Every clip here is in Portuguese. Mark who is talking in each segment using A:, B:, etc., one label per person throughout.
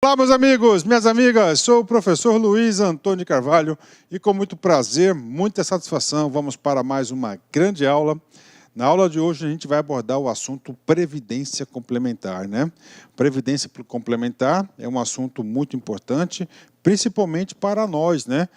A: Olá, meus amigos, minhas amigas, sou o professor Luiz Antônio Carvalho e com muito prazer, muita satisfação, vamos para mais uma grande aula. Na aula de hoje a gente vai abordar o assunto previdência complementar, né? Previdência complementar é um assunto muito importante, principalmente para nós, né?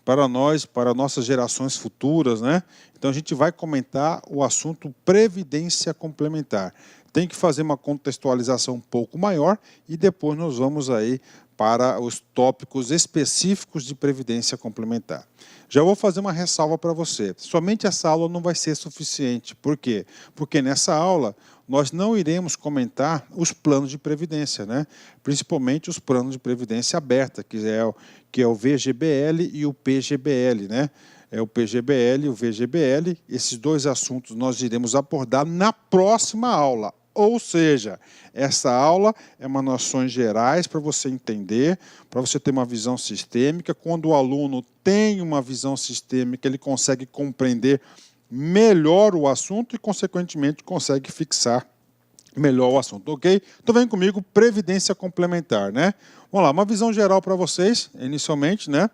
A: Para nossas gerações futuras, né? Então a gente vai comentar o assunto previdência complementar. Tem que fazer uma contextualização um pouco maior e depois nós vamos aí para os tópicos específicos de previdência complementar. Já vou fazer uma ressalva para você. Somente essa aula não vai ser suficiente. Por quê? Porque nessa aula nós não iremos comentar os planos de previdência, né? Principalmente os planos de previdência aberta, que é o VGBL e o PGBL, né? É o PGBL e o VGBL. Esses dois assuntos nós iremos abordar na próxima aula. Ou seja, essa aula é uma noções gerais para você entender, para você ter uma visão sistêmica. Quando o aluno tem uma visão sistêmica, ele consegue compreender melhor o assunto e, consequentemente, consegue fixar melhor o assunto, ok? Então vem comigo, previdência complementar, né? Vamos lá, uma visão geral para vocês, inicialmente, né?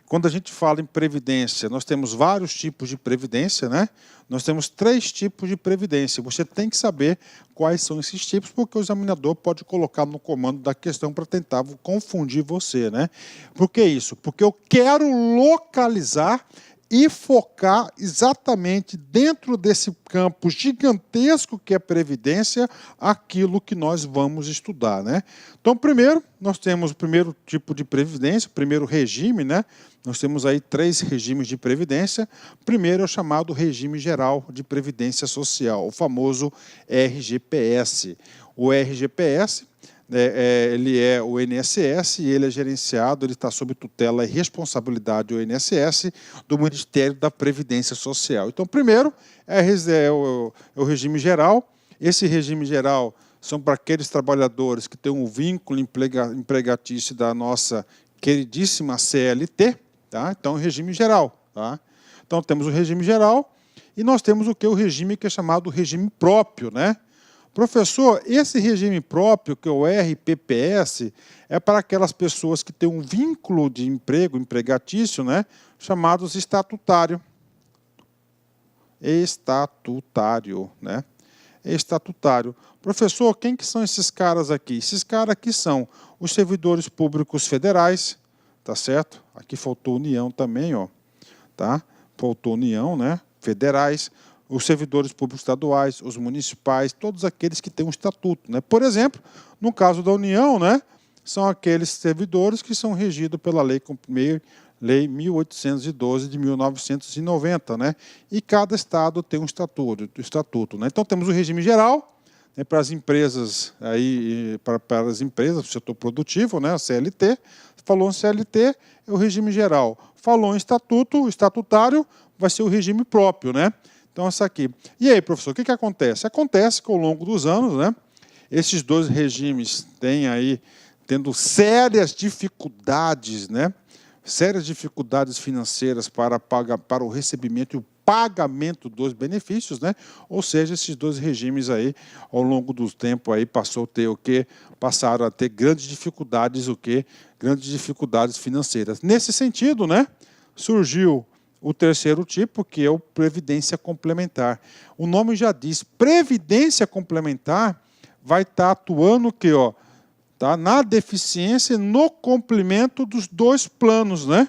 A: Quando a gente fala em previdência, nós temos vários tipos de previdência, né? Nós temos 3 tipos de previdência. Você tem que saber quais são esses tipos, porque o examinador pode colocar no comando da questão para tentar confundir você, né? Por que isso? Porque eu quero localizar e focar exatamente dentro desse campo gigantesco que é previdência, aquilo que nós vamos estudar, né? Então, primeiro, nós temos o primeiro tipo de previdência, o primeiro regime, né? Nós temos aí 3 regimes de previdência. Primeiro é o chamado regime geral de previdência social, o famoso RGPS. O RGPS, ele é o INSS e ele é gerenciado, ele está sob tutela e responsabilidade do INSS, do Ministério da Previdência Social. Então, primeiro, é o regime geral. Esse regime geral são para aqueles trabalhadores que têm um vínculo empregatício da nossa queridíssima CLT, tá? Então, regime geral. Tá? Então, temos o regime geral e nós temos o que? O regime que é chamado regime próprio, né? Professor, esse regime próprio, que é o RPPS, é para aquelas pessoas que têm um vínculo de emprego, empregatício, né, chamados estatutário. Estatutário, né? Estatutário. Professor, quem que são esses caras aqui? Esses caras aqui são os servidores públicos federais, tá certo? Aqui faltou União também, ó, tá? Faltou União, né? Federais. Os servidores públicos estaduais, os municipais, todos aqueles que têm um estatuto, né? Por exemplo, no caso da União, né, são aqueles servidores que são regidos pela Lei 1812 de 1990, né? E cada estado tem um estatuto, né? Então temos o regime geral, né, para as empresas aí, para as empresas do setor produtivo, né, a CLT. Falou em CLT, é o regime geral. Falou em estatuto, estatutário, vai ser o regime próprio, né? Então, essa aqui. E aí, professor, o que acontece? Acontece que, ao longo dos anos, né, esses dois regimes tendo sérias dificuldades, né, sérias dificuldades financeiras para o recebimento e o pagamento dos benefícios, né? Ou seja, esses dois regimes aí, ao longo do tempo, aí, passaram a ter grandes dificuldades, grandes dificuldades financeiras. Nesse sentido, né, surgiu o terceiro tipo, que é o previdência complementar. O nome já diz, previdência complementar vai estar atuando tá, na deficiência e no complemento dos 2 planos, né?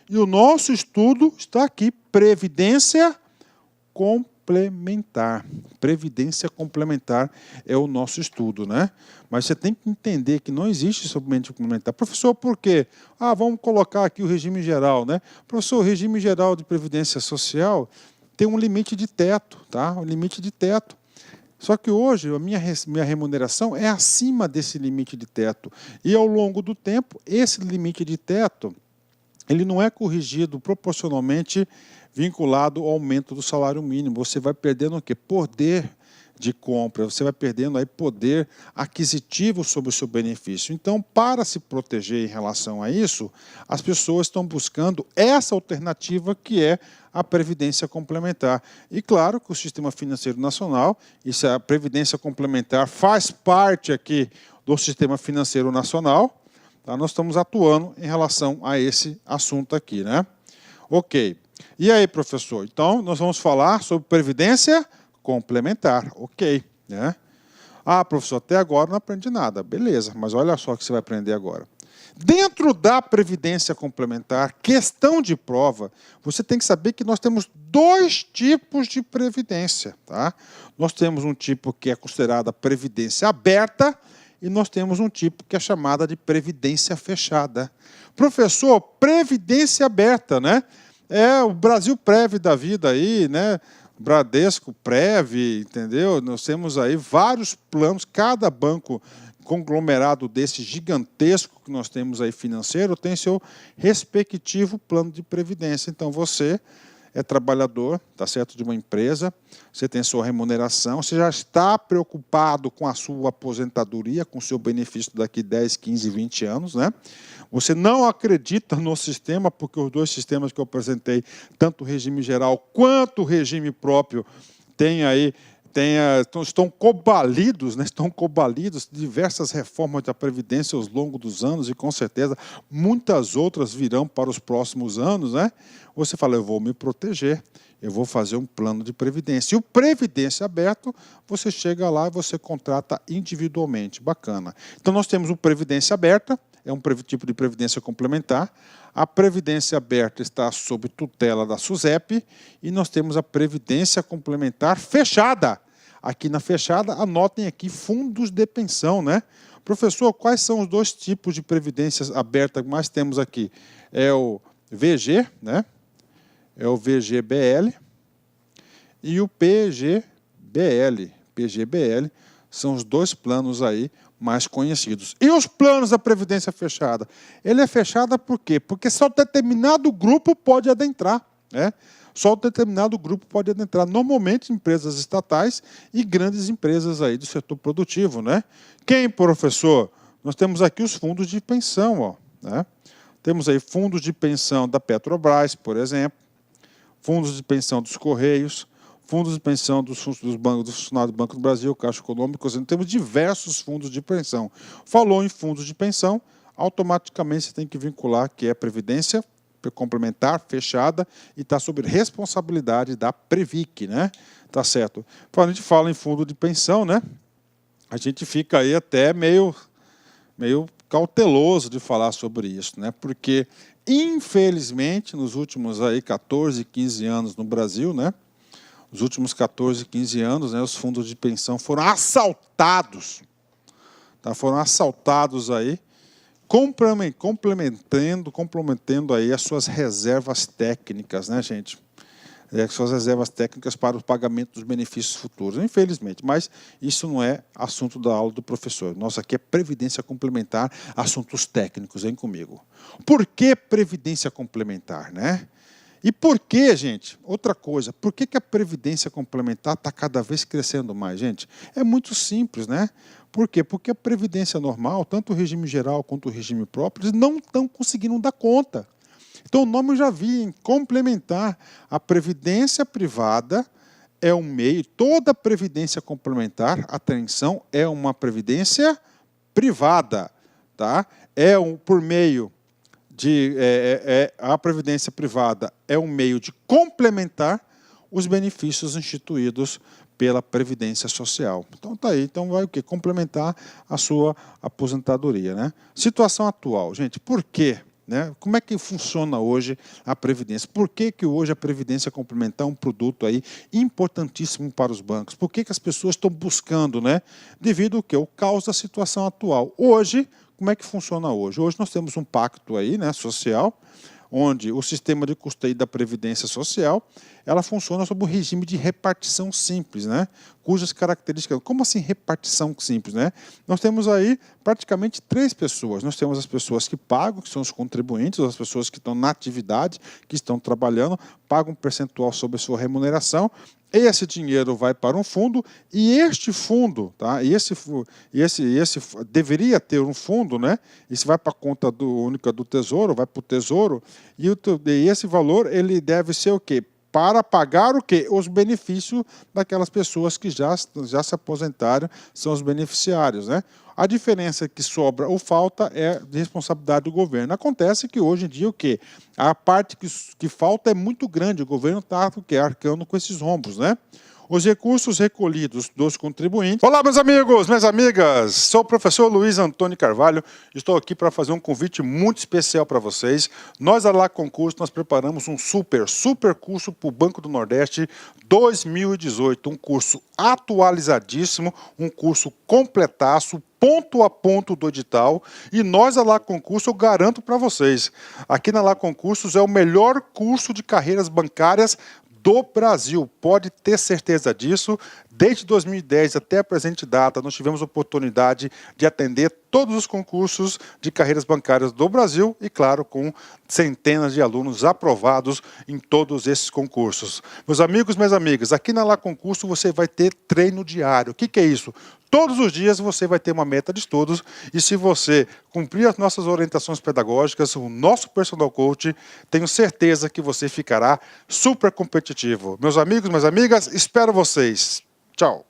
A: E o nosso estudo está aqui, previdência complementar. Previdência complementar é o nosso estudo, né? Mas você tem que entender que não existe somente complementar. Professor, por quê? Vamos colocar aqui o regime geral, né? Professor, o regime geral de previdência social tem um limite de teto, tá? Um limite de teto. Só que hoje a minha remuneração é acima desse limite de teto. E ao longo do tempo, esse limite de teto, ele não é corrigido proporcionalmente vinculado ao aumento do salário mínimo. Você vai perdendo o quê? Poder de compra, você vai perdendo aí poder aquisitivo sobre o seu benefício. Então, para se proteger em relação a isso, as pessoas estão buscando essa alternativa que é a previdência complementar. E claro que o Sistema Financeiro Nacional, a previdência complementar faz parte aqui do Sistema Financeiro Nacional, tá? Nós estamos atuando em relação a esse assunto aqui, né? Ok. E aí, professor? Então, nós vamos falar sobre previdência complementar. Ok, né? Ah, professor, até agora não aprendi nada. Beleza, mas olha só o que você vai aprender agora. Dentro da previdência complementar, questão de prova, você tem que saber que nós temos dois tipos de previdência, tá? Nós temos um tipo que é considerada previdência aberta e nós temos um tipo que é chamada de previdência fechada. Professor, previdência aberta, né? É o Brasil Prev da vida aí, né? Bradesco Prev, entendeu? Nós temos aí vários planos, cada banco conglomerado desse gigantesco que nós temos aí financeiro tem seu respectivo plano de previdência. Então você é trabalhador, tá certo, de uma empresa, você tem sua remuneração, você já está preocupado com a sua aposentadoria, com o seu benefício daqui 10, 15, 20 anos, né? Você não acredita no sistema, porque os dois sistemas que eu apresentei, tanto o regime geral quanto o regime próprio, estão cobalidos, né? Estão cobalidos diversas reformas da Previdência ao longo dos anos e, com certeza, muitas outras virão para os próximos anos, né? Você fala, eu vou me proteger, eu vou fazer um plano de previdência. E o Previdência Aberto, você chega lá e você contrata individualmente. Bacana. Então, nós temos o Previdência Aberta, é um tipo de previdência complementar. A Previdência Aberta está sob tutela da SUSEP e nós temos a Previdência Complementar Fechada. Aqui na fechada, anotem aqui fundos de pensão, né? Professor, quais são os dois tipos de previdências abertas que mais temos aqui? É o VG, né? É o VGBL e o PGBL. PGBL são os dois planos aí mais conhecidos. E os planos da Previdência Fechada? Ele é fechada por quê? Porque só determinado grupo pode adentrar, né? Só determinado grupo pode adentrar. Normalmente, empresas estatais e grandes empresas aí do setor produtivo, né? Quem, professor? Nós temos aqui os fundos de pensão, ó, né? Temos aí fundos de pensão da Petrobras, por exemplo, fundos de pensão dos Correios, fundos de pensão dos funcionários do Banco do Brasil, Caixa Econômica, temos diversos fundos de pensão. Falou em fundos de pensão, automaticamente você tem que vincular que é previdência complementar, fechada, e está sob responsabilidade da Previc, né? Tá certo. Quando a gente fala em fundo de pensão, né? A gente fica aí até meio cauteloso de falar sobre isso, né? Porque, infelizmente, nos últimos aí 14, 15 anos no Brasil, né? Os últimos 14, 15 anos, né, os fundos de pensão foram assaltados. Tá? Foram assaltados aí, complementando aí as suas reservas técnicas, né, gente? Suas reservas técnicas para o pagamento dos benefícios futuros, infelizmente. Mas isso não é assunto da aula do professor. Nossa, aqui é previdência complementar, assuntos técnicos, vem comigo. Por que previdência complementar, né? E por que, gente? Outra coisa, por que a previdência complementar está cada vez crescendo mais, gente? É muito simples, né? Por quê? Porque a previdência normal, tanto o regime geral quanto o regime próprio, eles não estão conseguindo dar conta. Então, o nome eu já vi, em complementar. A previdência privada é um meio, toda previdência complementar, atenção, é uma previdência privada, tá? Por meio de a previdência privada é um meio de complementar os benefícios instituídos pela Previdência Social. Então tá aí, então vai o quê? Complementar a sua aposentadoria, né? Situação atual, gente, por quê? Né? Como é que funciona hoje a Previdência? Por que hoje a Previdência complementar é um produto aí importantíssimo para os bancos? Por que as pessoas estão buscando, né? Devido ao quê? O caos da situação atual. Hoje, como é que funciona hoje? Hoje nós temos um pacto aí, né, social, onde o sistema de custeio da Previdência Social, ela funciona sob o regime de repartição simples, né? Cujas características... Como assim repartição simples, né? Nós temos aí praticamente três pessoas. Nós temos as pessoas que pagam, que são os contribuintes, as pessoas que estão na atividade, que estão trabalhando, pagam um percentual sobre a sua remuneração. Esse dinheiro vai para um fundo e este fundo, tá? Esse deveria ter um fundo, né? Isso vai para a conta única do Tesouro, vai para o Tesouro e esse valor ele deve ser o quê? para pagar o quê? Os benefícios daquelas pessoas que já se aposentaram, são os beneficiários, né? A diferença que sobra ou falta é de responsabilidade do governo. Acontece que hoje em dia o quê? A parte que falta é muito grande, o governo está arcando com esses rombos, né? Os recursos recolhidos dos contribuintes. Olá, meus amigos, minhas amigas. Sou o professor Luiz Antônio Carvalho. Estou aqui para fazer um convite muito especial para vocês. Nós, da Lá Concurso, nós preparamos um super curso para o Banco do Nordeste 2018. Um curso atualizadíssimo, um curso completaço, ponto a ponto do edital, e nós, a Lá Concurso, eu garanto para vocês, aqui na Lá Concursos é o melhor curso de carreiras bancárias do Brasil, pode ter certeza disso. Desde 2010 até a presente data, nós tivemos a oportunidade de atender todos os concursos de carreiras bancárias do Brasil e, claro, com centenas de alunos aprovados em todos esses concursos. Meus amigos, minhas amigas, aqui na Lá Concurso você vai ter treino diário. O que é isso? Todos os dias você vai ter uma meta de estudos e se você cumprir as nossas orientações pedagógicas, o nosso personal coach, tenho certeza que você ficará super competitivo. Meus amigos, minhas amigas, espero vocês. Tchau.